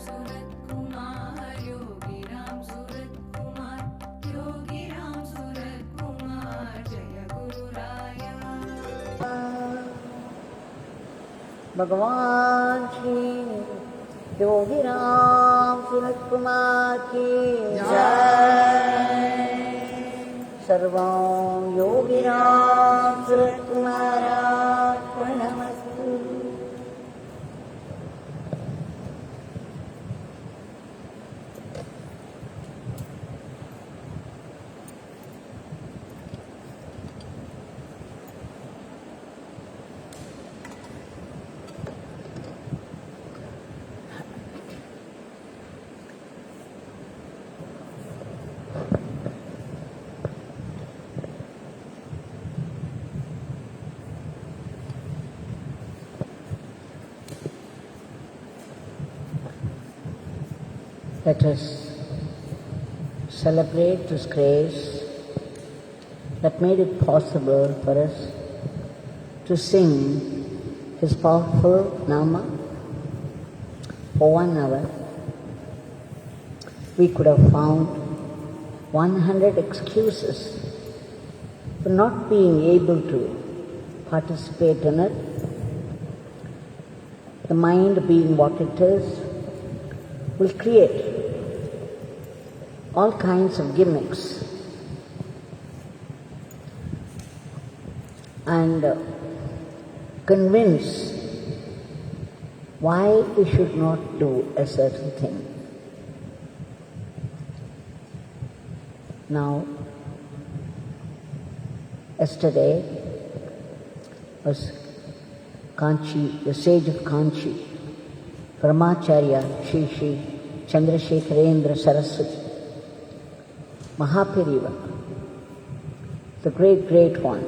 Ramsuratkumar, Yogi Ramsuratkumar, Yogi Ramsuratkumar, Jaya Guru Raya. Bhagwan Yogi Ramsuratkumar ki jai. Sarvam Yogi Ramsuratkumar Ashram Let us celebrate this grace that made it possible for us to sing His powerful Nama for 1 hour. We could have found 100 excuses for not being able to participate in it. The mind being what it is will create all kinds of gimmicks and convince why we should not do a certain thing. Now, yesterday was Kanchi, the sage of Kanchi, Paramacharya Shri Shri Chandrasekharendra Saraswati, Mahapariva, the great, great one.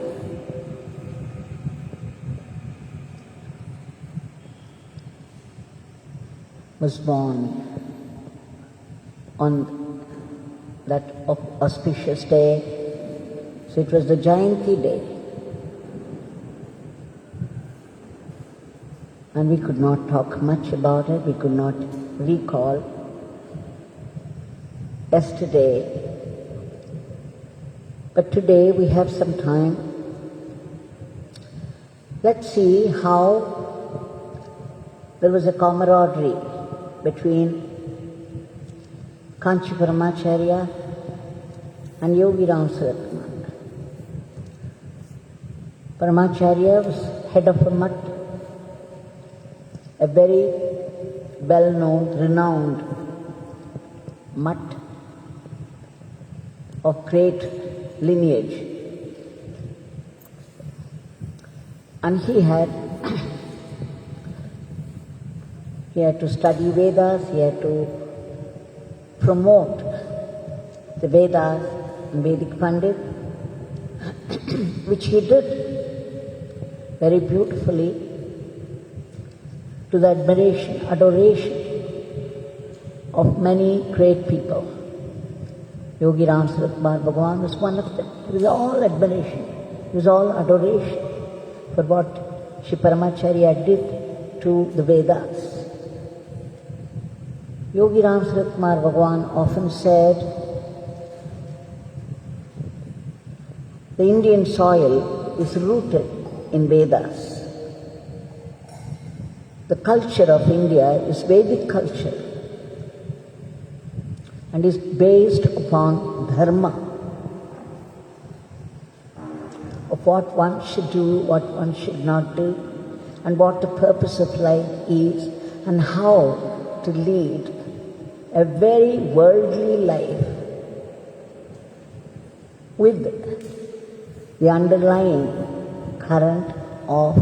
Was born on that auspicious day, so it was the Jayanti day. And we could not talk much about it, we could not recall. Yesterday, but today we have some time. Let's see how there was a camaraderie between Kanchi Paramacharya and Yogi Ramsuratkumar. Paramacharya was head of a mutt, a very well-known, renowned mutt of great lineage. And he had to study Vedas, he had to promote the Vedas and Vedic Pandit, which he did very beautifully to the admiration, adoration of many great people. Yogi Ramsuratkumar Bhagwan was one of them. It was all admiration, it was all adoration for what Shri Paramacharya did to the Vedas. Yogi Ramsuratkumar Bhagwan often said, the Indian soil is rooted in Vedas. The culture of India is Vedic culture and is based upon dharma, of what one should do, what one should not do, and what the purpose of life is, and how to lead a very worldly life with the underlying current of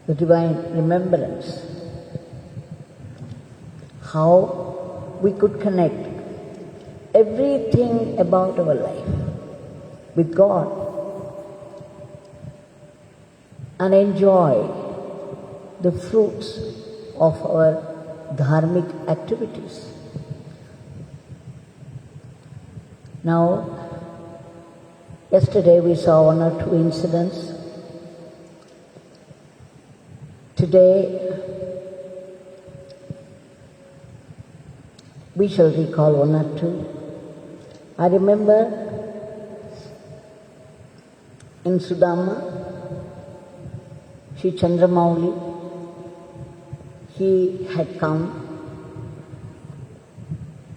the divine remembrance. How we could connect everything about our life with God and enjoy the fruits of our dharmic activities. Now, yesterday we saw 1 or 2 incidents. Today We shall recall one or two. I remember in Sudama, Sri Chandramauli, he had come,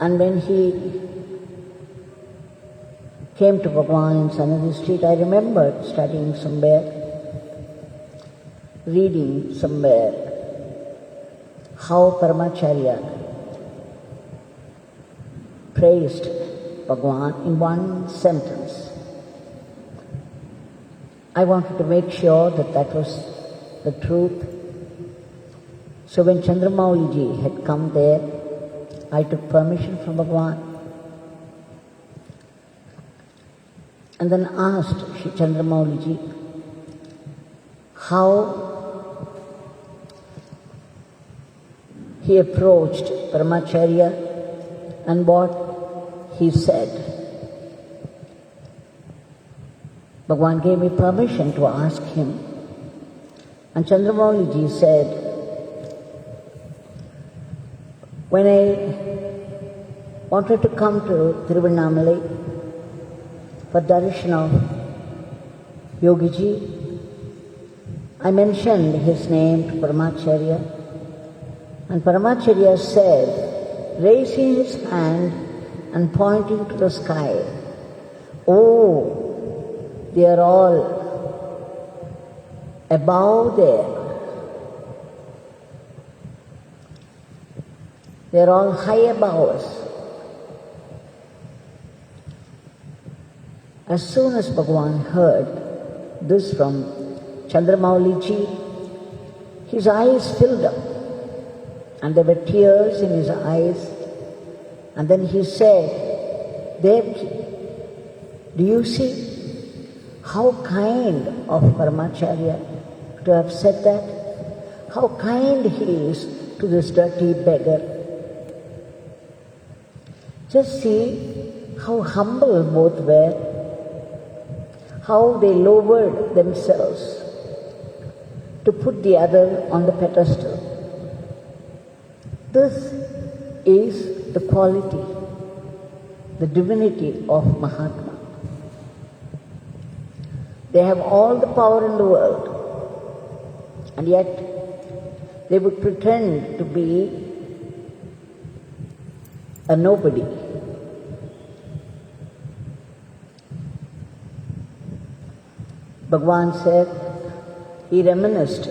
and when he came to Bhagwan in Sanadi Street, I remembered studying somewhere, reading somewhere, how Paramacharya praised Bhagwan in one sentence. I wanted to make sure that that was the truth. So when Chandramauli ji had come there, I took permission from Bhagwan and then asked Shri Chandramauli ji how he approached Paramacharya and what he said. Bhagwan gave me permission to ask him, and Chandramauli ji said, when I wanted to come to Tiruvannamalai for darshan of Yogi ji, I mentioned his name to Paramacharya, and Paramacharya said, raising his hand and pointing to the sky, "Oh, they are all above there. They are all high above us." As soon as Bhagwan heard this from Chandramauli ji, his eyes filled up and there were tears in his eyes, and then he said, "Devaki, do you see how kind of Paramacharya to have said that? How kind he is to this dirty beggar. Just see how humble both were, how they lowered themselves to put the other on the pedestal." This is the quality, the divinity of Mahatma. They have all the power in the world, and yet they would pretend to be a nobody. Bhagwan said, he reminisced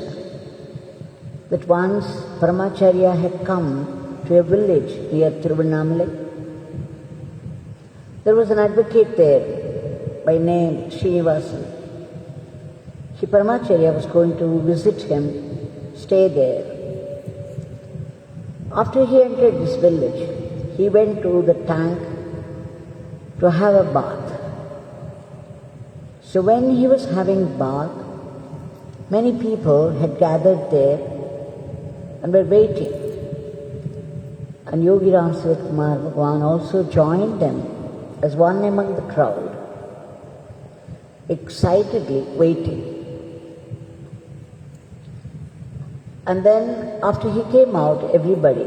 that once Paramacharya had come to a village near Tiruvannamalai. There was an advocate there by name Srinivasan. Shri Paramacharya was going to visit him, stay there. After he entered this village, he went to the tank to have a bath. So when he was having bath, many people had gathered there and were waiting. And Yogi Ramsuratkumar Bhagwan also joined them as one among the crowd, excitedly waiting. And then after he came out, everybody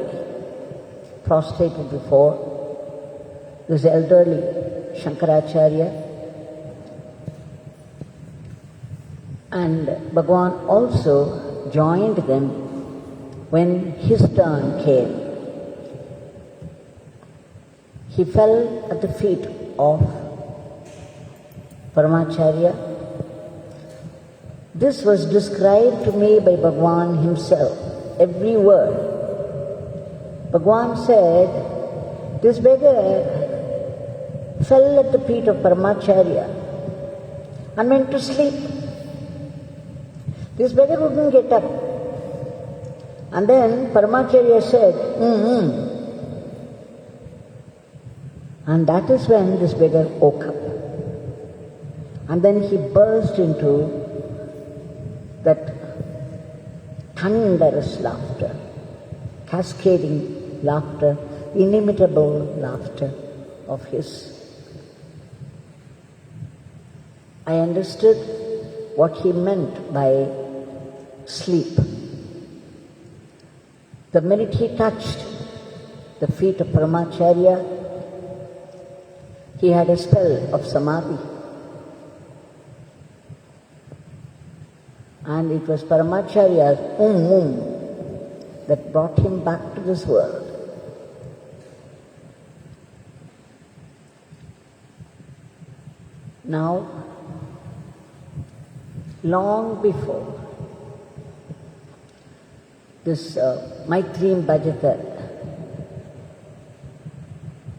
prostrated before this elderly Shankaracharya. And Bhagwan also joined them when his turn came. He fell at the feet of Paramacharya. This was described to me by Bhagwan himself, every word. Bhagwan said, this beggar fell at the feet of Paramacharya and went to sleep. This beggar wouldn't get up. And then Paramacharya said, And that is when this beggar woke up. And then he burst into that thunderous laughter, cascading laughter, inimitable laughter of his. I understood what he meant by sleep. The minute he touched the feet of Paramacharya, he had a spell of samadhi. And it was Paramacharya's that brought him back to this world. Now, long before this Maitreyan Bhajata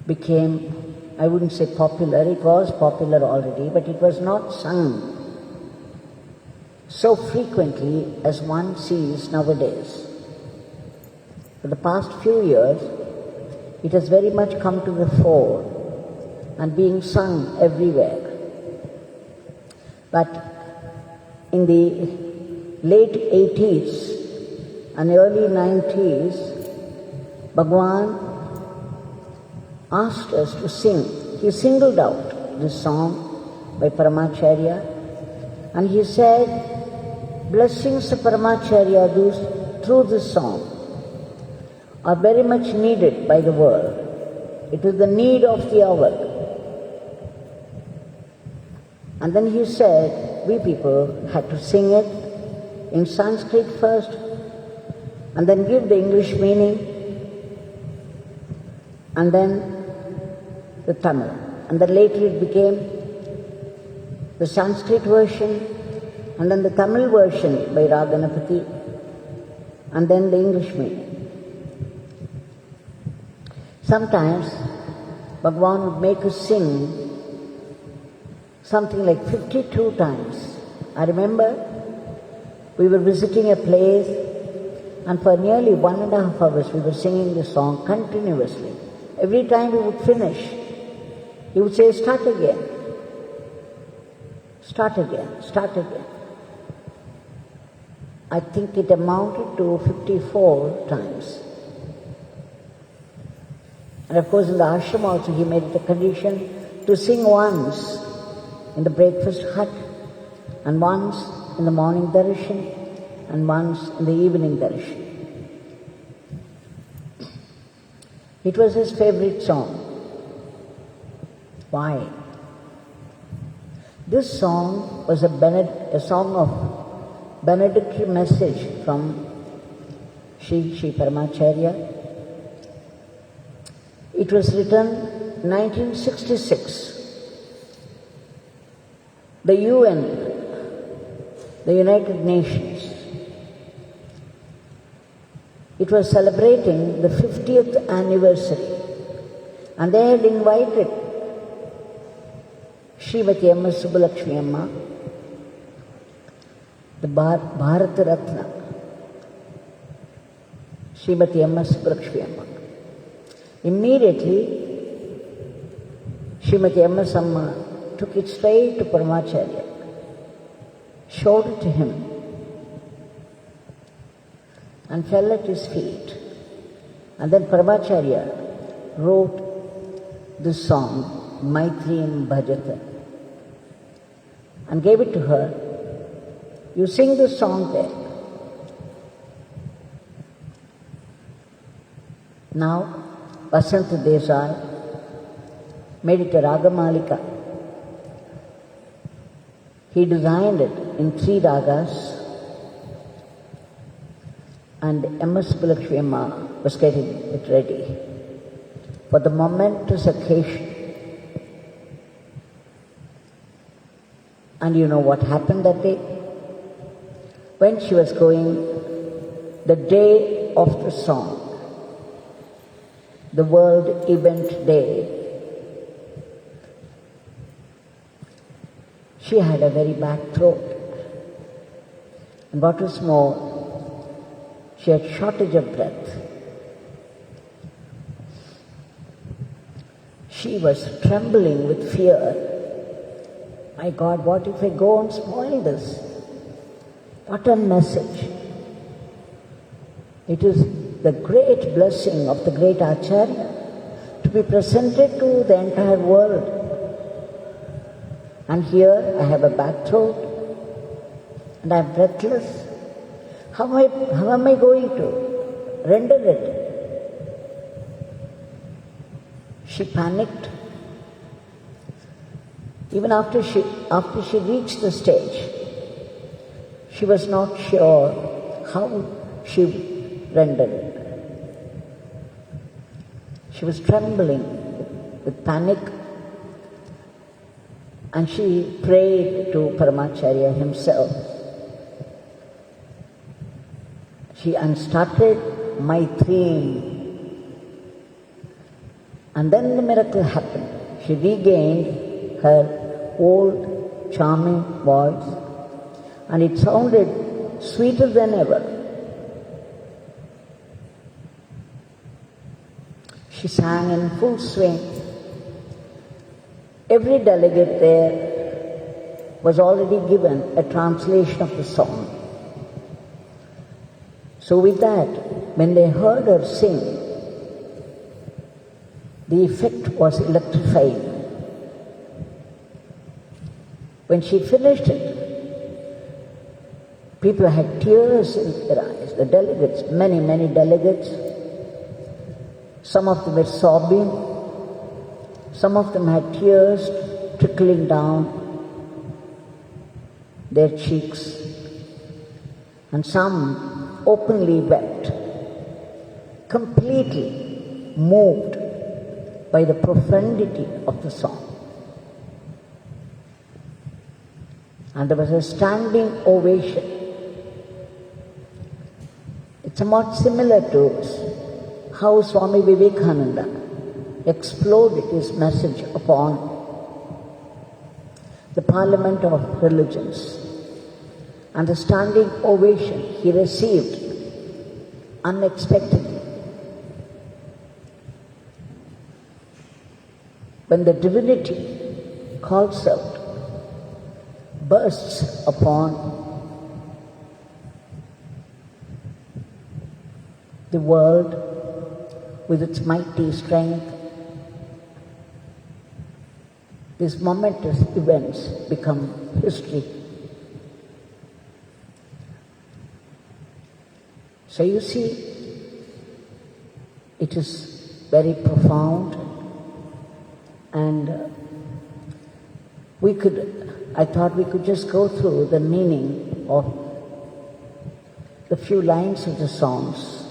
became, I wouldn't say popular, it was popular already, but it was not sung so frequently as one sees nowadays. For the past few years, it has very much come to the fore and being sung everywhere. But in the late 80s and early 90s, Bhagwan asked us to sing. He singled out this song by Paramacharya, and he said, blessings of Paramacharya through this song are very much needed by the world. It is the need of the hour. And then he said, we people had to sing it in Sanskrit first, and then give the English meaning, and then the Tamil. And then later it became the Sanskrit version, and then the Tamil version by Raganapati, and then the English meaning. Sometimes Bhagwan would make us sing something like 52 times. I remember we were visiting a place, and for nearly 1.5 hours we were singing this song continuously. Every time we would finish, he would say, start again, start again, start again. I think it amounted to 54 times. And of course in the ashram also he made it a condition to sing once in the breakfast hut, and once in the morning darshan, and once in the evening darshan. It was his favorite song. Why? This song was a song of benedictory message from Shri Paramacharya. It was written 1966. The UN, the United Nations, it was celebrating the 50th anniversary, and they had invited Srimati M.S. Subbulakshmi Amma, the Bharata Ratna, Srimati M.S. Subbulakshmi Amma. Immediately, Srimati M.S. Amma took it straight to Paramacharya, showed it to him, and fell at his feet. And then Paramacharya wrote this song, Maitreyan Bhajata, and gave it to her. You sing this song there. Now, Vasanta Desai made it a Ragamalika. He designed it in 3 ragas, and M.S. Subbulakshmi Amma was getting it ready for the momentous occasion. And you know what happened that day? When she was going, the day of the song, the World Event Day, she had a very bad throat. And what was more, she had shortage of breath. She was trembling with fear. My God, what if I go and spoil this? What a message. It is the great blessing of the great Acharya to be presented to the entire world. And here I have a bad throat and I am breathless. How am I going to render it? She panicked. Even after she reached the stage, she was not sure how she would render it. She was trembling with panic, and she prayed to Paramacharya himself. She started my theme. And then the miracle happened. She regained her old charming voice, and it sounded sweeter than ever. She sang in full swing. Every delegate there was already given a translation of the song. So with that, when they heard her sing, the effect was electrifying. When she finished it, people had tears in their eyes. The delegates, many, many delegates, some of them were sobbing, some of them had tears trickling down their cheeks, and some openly wept, completely moved by the profundity of the song. And there was a standing ovation. It's somewhat similar to how Swami Vivekananda exploded his message upon the Parliament of Religions, and the standing ovation he received unexpectedly. When the divinity calls out, bursts upon the world with its mighty strength, these momentous events become history. So you see, it is very profound, and I thought we could just go through the meaning of the few lines of the songs,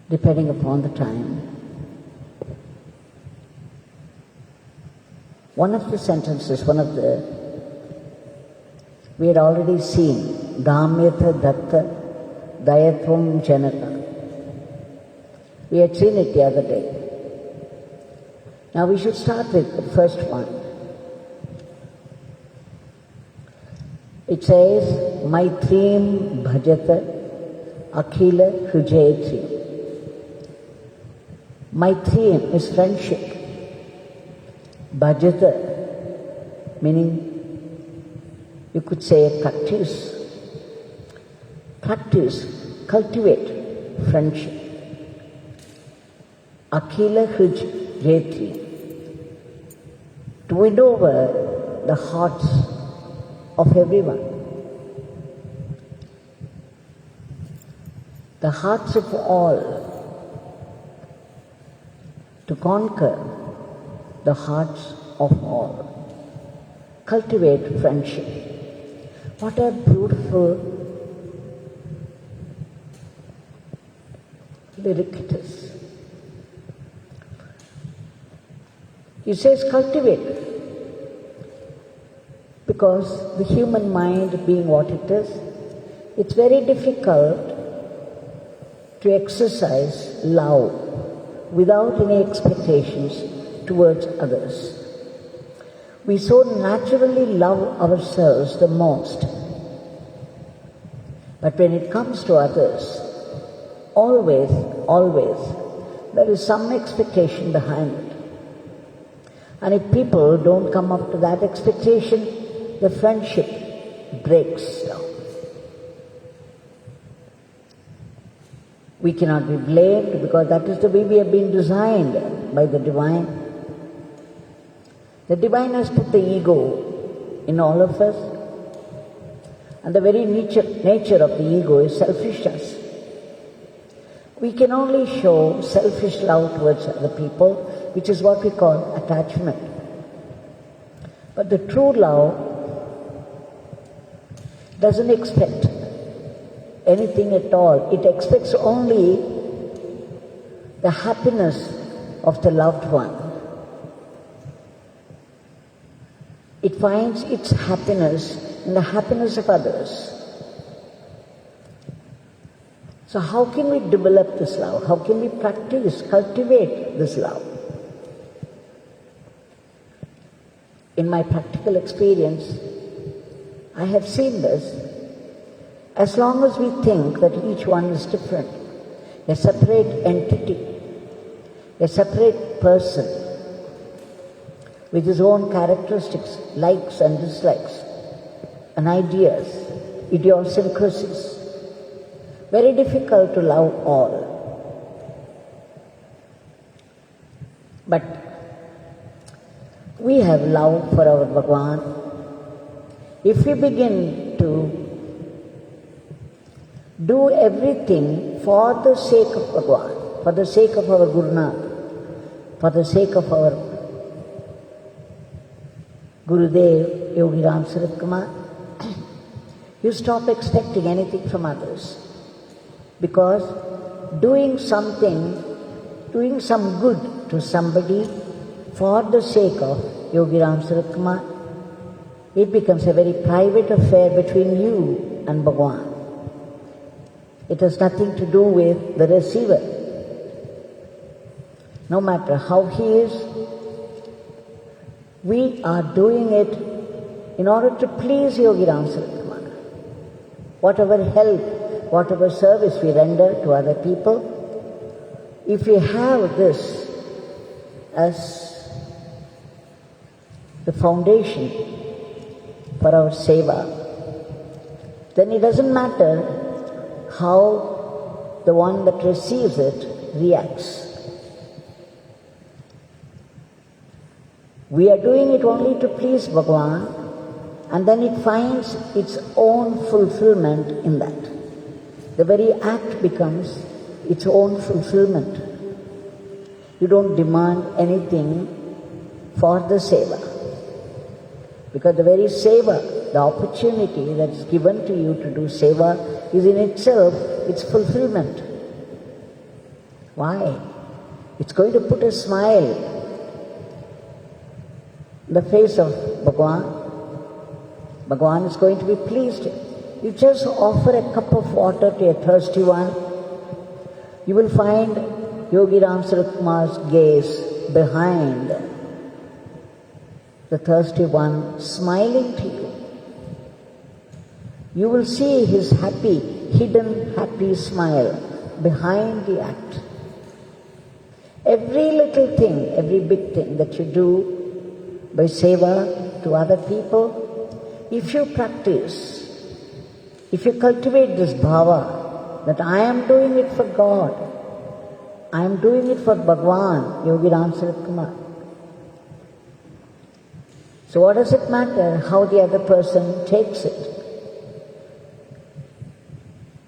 depending upon the time. One of the sentences, we had already seen, Dhamyata Datta Dayatvam Janata. We had seen it the other day. Now we should start with the first one. It says, Maitrim Bhajata Akhila Hrijayatri. Maitrim is friendship. Bhajata, meaning you could say practice. Practice, cultivate friendship. Akhila Hrijayatri, to win over the hearts of everyone. The hearts of all. To conquer the hearts of all. Cultivate friendship. What a beautiful lyric it is. He says cultivate, because the human mind being what it is, it's very difficult to exercise love without any expectations towards others. We so naturally love ourselves the most, but when it comes to others, always, there is some expectation behind it. And if people don't come up to that expectation, the friendship breaks down. We cannot be blamed, because that is the way we have been designed by the Divine. The Divine has put the ego in all of us, and the very nature of the ego is selfishness. We can only show selfish love towards other people, which is what we call attachment. But the true love doesn't expect anything at all. It expects only the happiness of the loved one. It finds its happiness in the happiness of others. So how can we develop this love? How can we practice, cultivate this love? In my practical experience, I have seen this. As long as we think that each one is different, a separate entity, a separate person, with his own characteristics, likes and dislikes, and ideas, idiosyncrasies, very difficult to love all. But we have love for our Bhagwan. If we begin to do everything for the sake of Bhagwan, for the sake of our Gurunath, for the sake of our Gurudev, Yogi Ramsuratkumar, you stop expecting anything from others. Because doing some good to somebody for the sake of Yogi Ramsuratkumar, it becomes a very private affair between you and Bhagwan. It has nothing to do with the receiver. No matter how he is, we are doing it in order to please Yogi Ramsuratkumar. Whatever help, whatever service we render to other people, if we have this as the foundation for our seva, then it doesn't matter how the one that receives it reacts. We are doing it only to please Bhagwan, and then it finds its own fulfillment in that. The very act becomes its own fulfillment. You don't demand anything for the seva, because the very seva, the opportunity that is given to you to do seva, is in itself its fulfillment. Why? It's going to put a smile in the face of Bhagwan. Bhagwan is going to be pleased. You just offer a cup of water to a thirsty one, you will find Yogi Ramsuratkumar's gaze behind the thirsty one smiling to you. You will see his happy, hidden happy smile behind the act. Every little thing, every big thing that you do by seva to other people, if you practice, if you cultivate this bhava, that I am doing it for God, I am doing it for Bhagwan, Yogi Ramsuratkumar. So what does it matter how the other person takes it?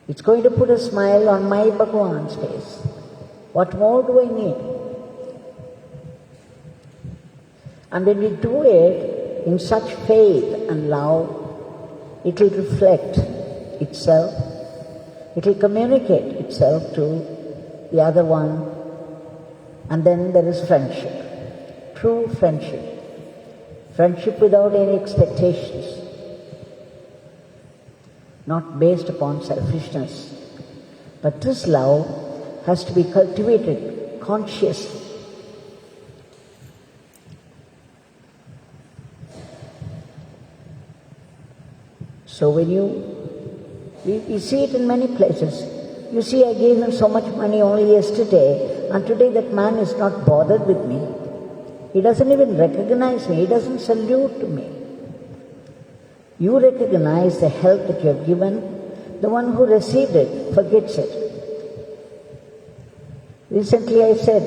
It's going to put a smile on my Bhagwan's face. What more do I need? And when we do it in such faith and love, it will reflect itself, it will communicate itself to the other one, and then there is friendship, true friendship. Friendship without any expectations, not based upon selfishness. But this love has to be cultivated consciously. So when we see it in many places. You see, I gave him so much money only yesterday, and today that man is not bothered with me. He doesn't even recognize me. He doesn't salute to me. You recognize the help that you have given. The one who received it forgets it. Recently I said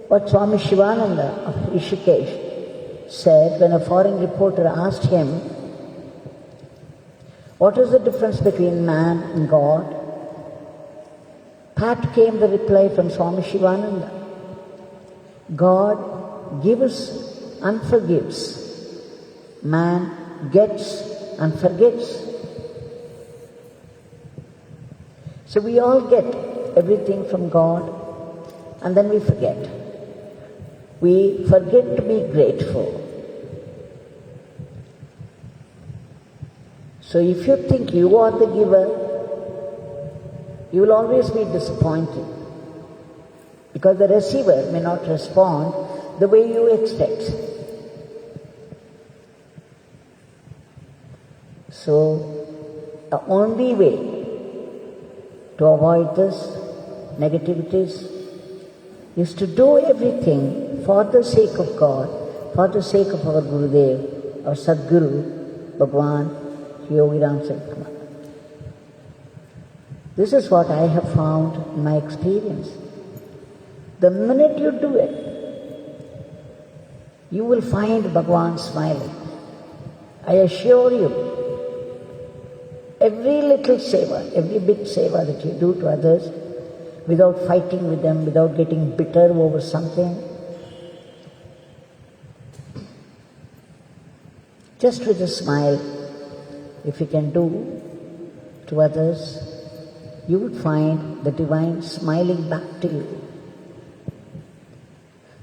what Swami Shivananda of Rishikesh said when a foreign reporter asked him, what is the difference between man and God? Pat came the reply from Swami Shivananda. God gives and forgives. Man gets and forgets. So we all get everything from God and then we forget. We forget to be grateful. So if you think you are the giver, you will always be disappointed because the receiver may not respond the way you expect. So the only way to avoid this negativities is to do everything for the sake of God, for the sake of our Gurudev, our Sadguru, Bhagwan Yogi Ramsuratkumar. This is what I have found in my experience. The minute you do it, you will find Bhagwan smiling. I assure you, every little seva, every big seva that you do to others, without fighting with them, without getting bitter over something, just with a smile, if you can do to others, you would find the divine smiling back to you.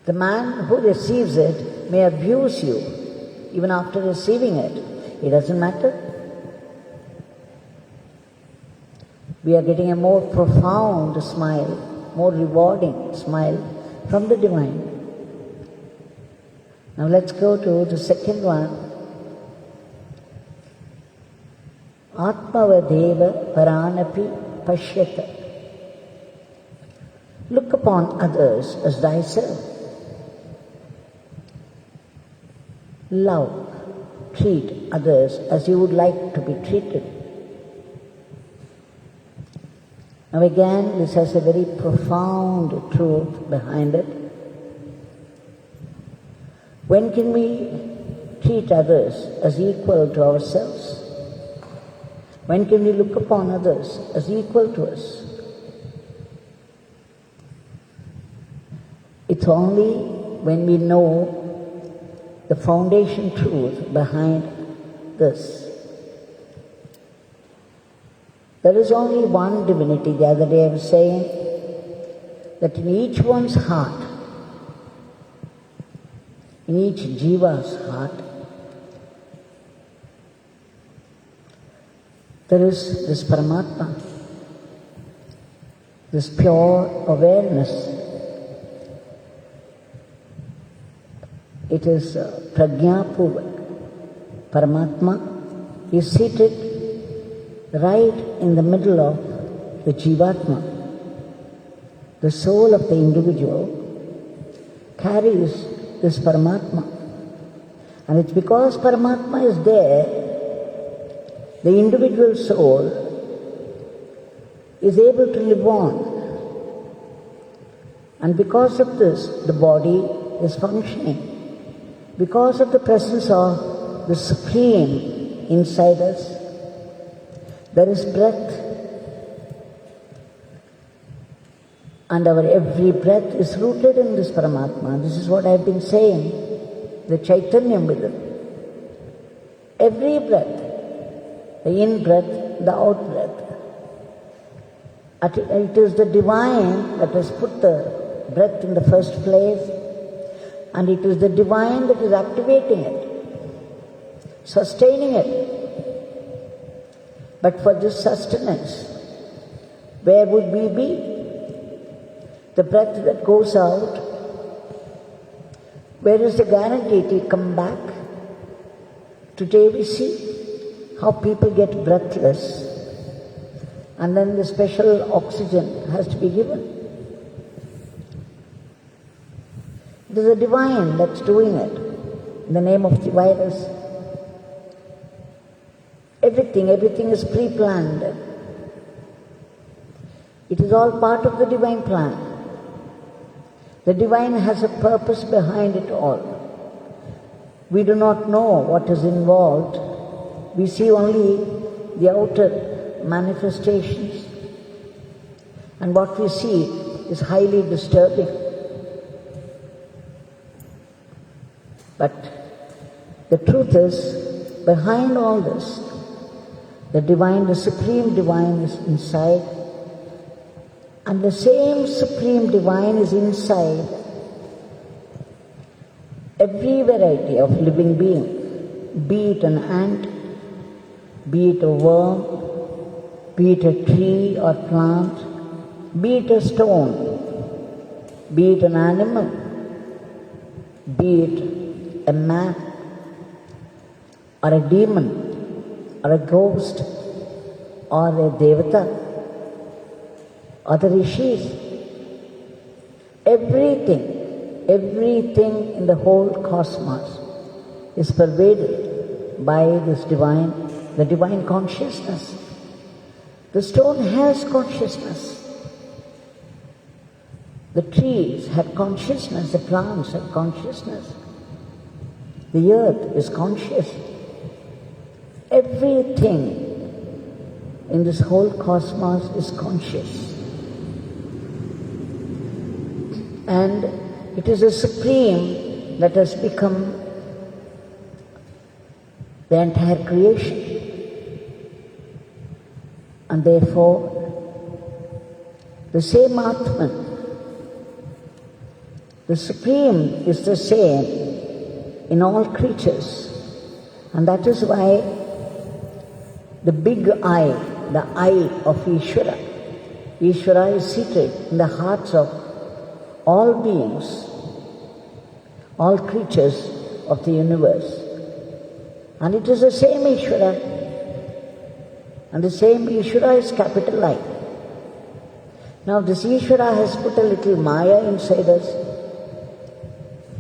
The man who receives it may abuse you even after receiving it. It doesn't matter. We are getting a more profound smile, more rewarding smile from the divine. Now let's go to the second one. Atmavadeva paranapi pashyata. Look upon others as thyself. Love, treat others as you would like to be treated. Now again, this has a very profound truth behind it. When can we treat others as equal to ourselves? When can we look upon others as equal to us? It's only when we know the foundation truth behind this. There is only one divinity. The other day I was saying that in each one's heart, in each jiva's heart, there is this Paramatma, this pure awareness. It is Prajnapurvak. Paramatma is seated right in the middle of the Jivatma. The soul of the individual carries this Paramatma. And it's because Paramatma is there, the individual soul is able to live on. And because of this, the body is functioning. Because of the presence of the Supreme inside us, there is breath. And our every breath is rooted in this Paramatma. This is what I've been saying, the Chaitanyam within. Every breath, the in-breath, the out-breath. It is the divine that has put the breath in the first place, and it is the divine that is activating it, sustaining it. But for this sustenance, where would we be? The breath that goes out, where is the guarantee it will come back? Today we see how people get breathless, and then the special oxygen has to be given. It is the divine that's doing it, in the name of the virus. Everything is pre-planned. It is all part of the divine plan. The divine has a purpose behind it all. We do not know what is involved. We see only the outer manifestations. And what we see is highly disturbing. But the truth is, behind all this, the divine, the supreme divine is inside, and the same supreme divine is inside every variety of living being, be it an ant, be it a worm, be it a tree or plant, be it a stone, be it an animal, be it a man or a demon or a ghost or a devata or the rishis. Everything in the whole cosmos is pervaded by this divine, the divine consciousness. The stone has consciousness. The trees have consciousness, the plants have consciousness. The earth is conscious. Everything in this whole cosmos is conscious. And it is the supreme that has become the entire creation. And therefore, the same Atman, the supreme, is the same in all creatures. And that is why the big I, the I of Ishvara, Ishvara is seated in the hearts of all beings, all creatures of the universe. And it is the same Ishvara, and the same Ishvara is capital I. Now this Ishvara has put a little Maya inside us.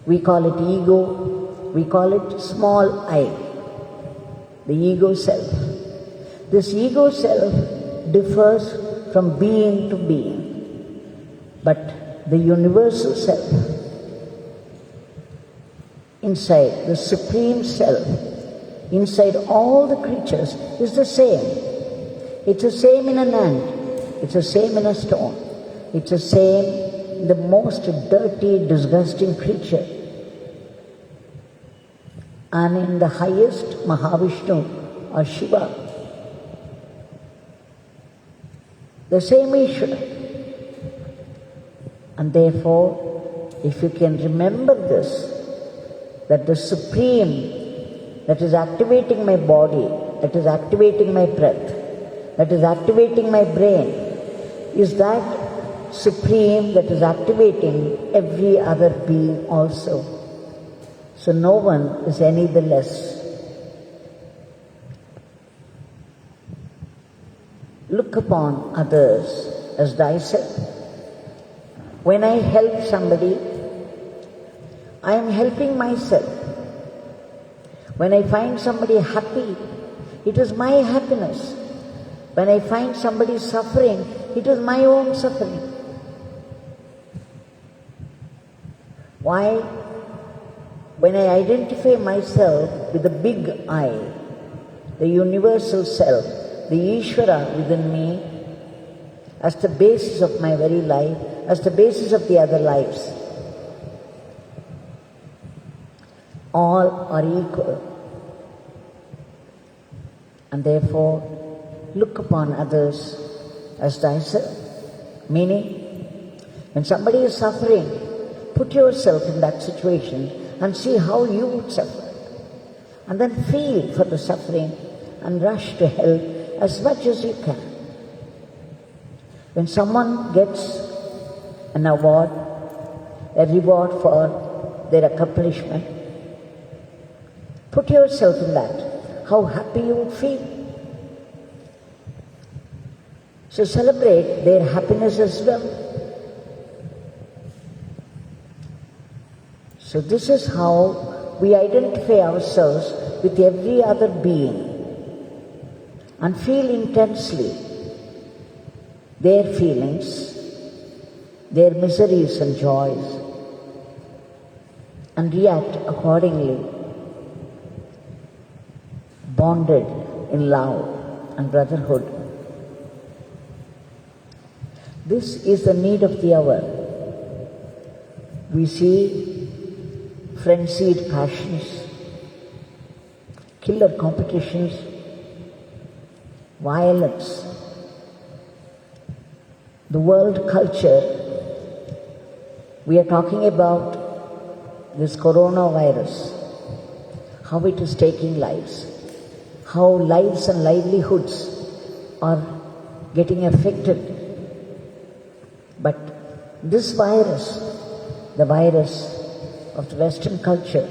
We call it ego, we call it small I, the ego self. This ego self differs from being to being, but the universal self, inside the supreme self, inside all the creatures, is the same. It's the same in an ant, it's the same in a stone, it's the same in the most dirty, disgusting creature. And in the highest, Mahavishnu or Shiva, the same Ishvara. And therefore, if you can remember this, that the supreme that is activating my body, that is activating my breath, that is activating my brain, is that supreme that is activating every other being also. So no one is any the less. Look upon others as thyself. When I help somebody, I am helping myself. When I find somebody happy, it is my happiness. When I find somebody suffering, it is my own suffering. Why? When I identify myself with the big I, the universal self, the Ishvara within me, as the basis of my very life, as the basis of the other lives, all are equal. And therefore, look upon others as thyself. Meaning, when somebody is suffering, put yourself in that situation and see how you would suffer. And then feel for the suffering and rush to help as much as you can. When someone gets an award, a reward for their accomplishment, put yourself in that, how happy you would feel. So celebrate their happiness as well. So this is how we identify ourselves with every other being and feel intensely their feelings, their miseries and joys, and react accordingly, bonded in love and brotherhood. This is the need of the hour. We see frenzied passions, killer competitions, violence. The world culture, we are talking about this coronavirus, how it is taking lives, how lives and livelihoods are getting affected. But this virus, the virus of the Western culture,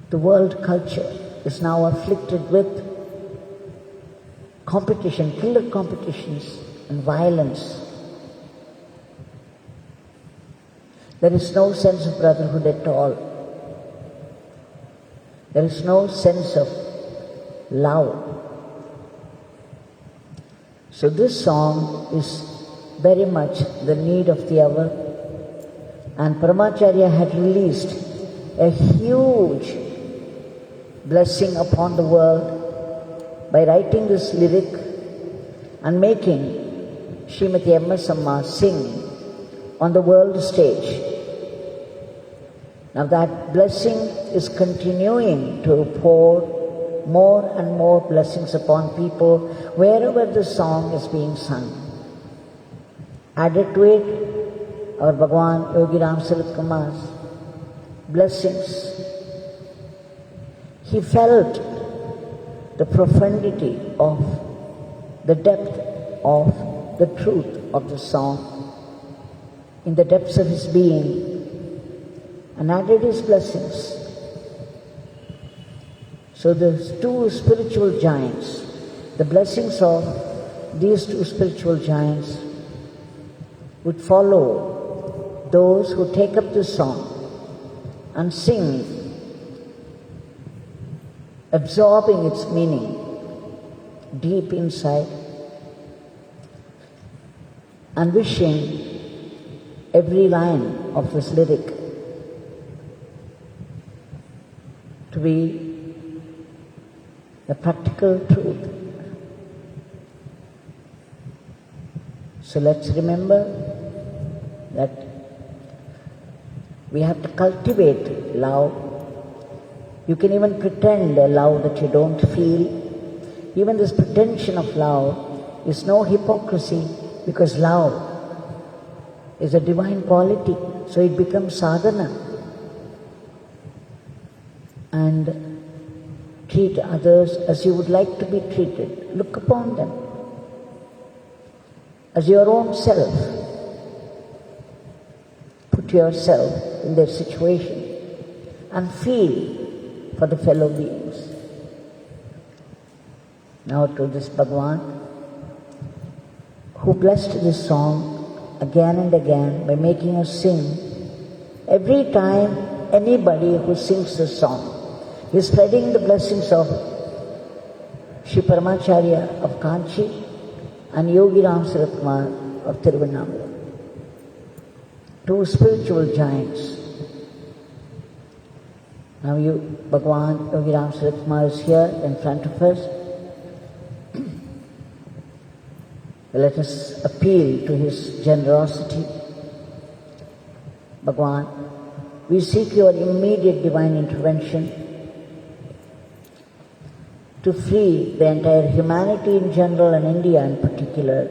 the world culture, is now afflicted with competition, killer competitions and violence. There is no sense of brotherhood at all. There is no sense of love. So this song is very much the need of the hour, and Paramacharya had released a huge blessing upon the world by writing this lyric and making Srimati M.S. Amma sing on the world stage. Now that blessing is continuing to pour more and more blessings upon people wherever the song is being sung. Added to it, our Bhagwan Yogi Ramsuratkumar's blessings. He felt the profundity of the depth of the truth of the song in the depths of his being and added his blessings. So the two spiritual giants, the blessings of these two spiritual giants would follow those who take up this song and sing, absorbing its meaning deep inside and wishing every line of this lyric to be the practical truth. So let's remember that we have to cultivate love. You can even pretend a love that you don't feel. Even this pretension of love is no hypocrisy, because love is a divine quality, so it becomes sadhana. And treat others as you would like to be treated. Look upon them as your own self. Put yourself in their situation and feel for the fellow beings. Now to this Bhagwan, who blessed this song again and again by making us sing. Every time anybody who sings this song is spreading the blessings of Sri Paramacharya of Kanchi and Yogi Ramsuratkumar of Tiruvannamalai, two spiritual giants. Now Bhagwan Yogi Ramsuratkumar is here in front of us. Let us appeal to his generosity. Bhagwan, we seek your immediate divine intervention to free the entire humanity in general and India in particular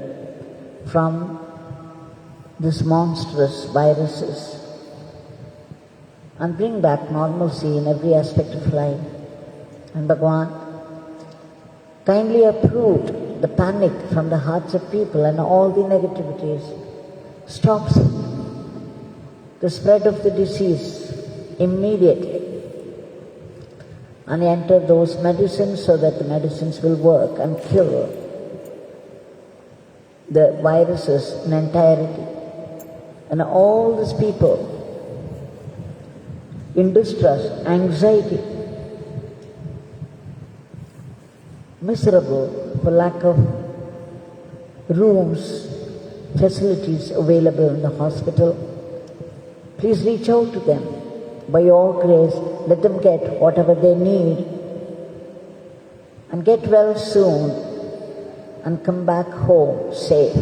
from these monstrous viruses and bring back normalcy in every aspect of life. And Bhagwan, kindly uproot the panic from the hearts of people and all the negativities. Stop the spread of the disease immediately and enter those medicines so that the medicines will work and kill the viruses in entirety. And all these people in distress, anxiety, miserable for lack of rooms, facilities available in the hospital, please reach out to them. By your grace, let them get whatever they need and get well soon and come back home safe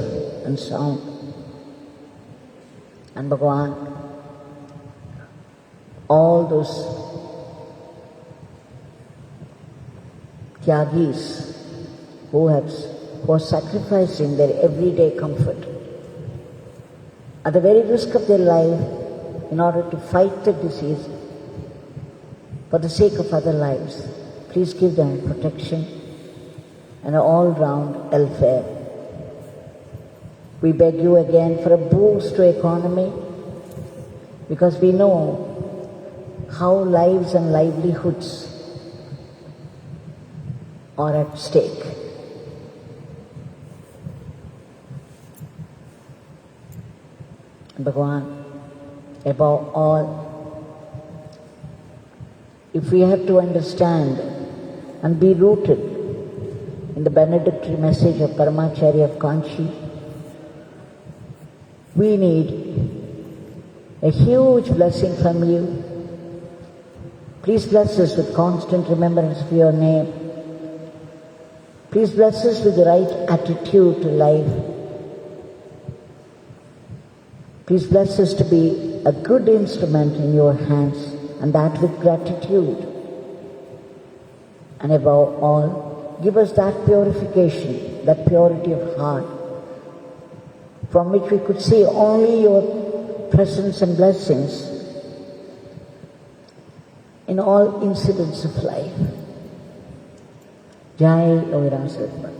and sound. And Bhagwan, all those Tyagis who are sacrificing their everyday comfort at the very risk of their life in order to fight the disease for the sake of other lives, please give them protection and all-round welfare. We beg you again for a boost to economy, because we know how lives and livelihoods are at stake. Bhagwan, above all, if we have to understand and be rooted in the benedictory message of Paramacharya of Kanchi, we need a huge blessing from you. Please bless us with constant remembrance of your name. Please bless us with the right attitude to life. Please bless us to be a good instrument in your hands, and that with gratitude. And above all, give us that purification, that purity of heart, from which we could see only your presence and blessings in all incidents of life. Jai Yogi Ramsuratkumar.